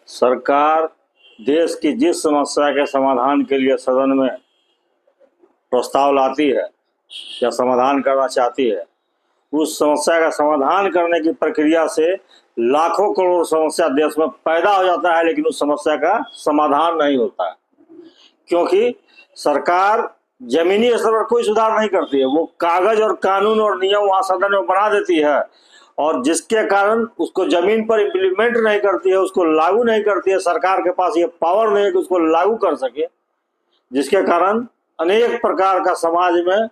सरकार देश की जिस समस्या के समाधान के लिए सदन में प्रस्ताव लाती है या समाधान करना चाहती है, उस समस्या का समाधान करने की प्रक्रिया से लाखों करोड़ समस्या देश में पैदा हो जाता है, लेकिन उस समस्या का समाधान नहीं होता है। क्योंकि सरकार जमीनी स्तर पर कोई सुधार नहीं करती है, वो कागज और कानून और नियम वहां सदन में बना देती है और जिसके कारण उसको जमीन पर इम्प्लीमेंट नहीं करती है, उसको लागू नहीं करती है। सरकार के पास ये पावर नहीं है कि उसको लागू कर सके, जिसके कारण अनेक प्रकार का समाज में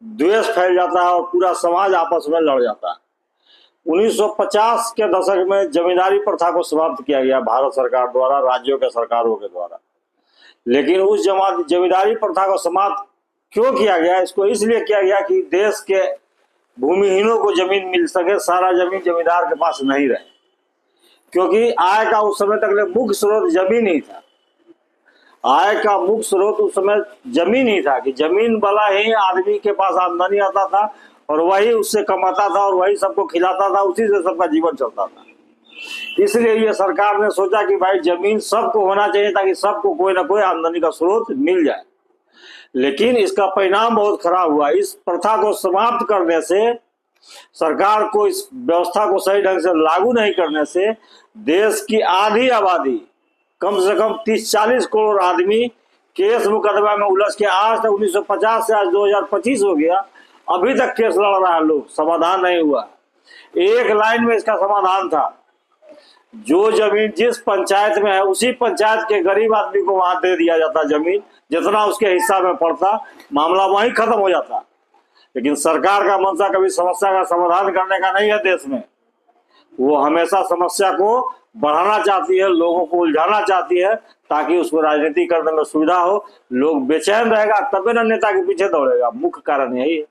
द्वेष फैल जाता है और पूरा समाज आपस में लड़ जाता है। 1950 के दशक में जमींदारी प्रथा को समाप्त किया गया भारत सरकार द्वारा, राज्यों के सरकारों के द्वारा। लेकिन उस जमींदारी प्रथा को समाप्त क्यों किया गया? इसको इसलिए किया गया कि देश के भूमिहीनों को जमीन मिल सके, सारा जमीन जमींदार के पास नहीं रहे, क्योंकि आय का उस समय तक मुख्य स्रोत जमीन ही था। आय का मुख्य स्रोत उस समय जमीन ही था कि जमीन वाला ही आदमी के पास आमदनी आता था और वही उससे कमाता था और वही सबको खिलाता था, उसी से सबका जीवन चलता था। इसलिए ये सरकार ने सोचा कि भाई जमीन सबको होना चाहिए ताकि सबको कोई ना कोई आमदनी का स्रोत मिल जाए। लेकिन इसका परिणाम बहुत खराब हुआ। इस प्रथा को समाप्त करने से, सरकार को इस व्यवस्था को सही ढंग से लागू नहीं करने से देश की आधी आबादी, कम से कम 30-40 करोड़ आदमी केस मुकदमा में उलझ के आज तक 1950 से आज 2025 हो गया, अभी तक केस लड़ रहा है लोग, समाधान नहीं हुआ। एक लाइन में इसका समाधान था, जो जमीन जिस पंचायत में है उसी पंचायत के गरीब आदमी को वहां दे दिया जाता जमीन, जितना उसके हिस्सा में पड़ता, मामला वहीं खत्म हो जाता। लेकिन सरकार का मंशा कभी समस्या का समाधान करने का नहीं है देश में। वो हमेशा समस्या को बढ़ाना चाहती है, लोगों को उलझाना चाहती है ताकि उसको राजनीति करने में सुविधा हो। लोग बेचैन रहेगा तभी ना नेता के पीछे दौड़ेगा। मुख्य कारण यही है।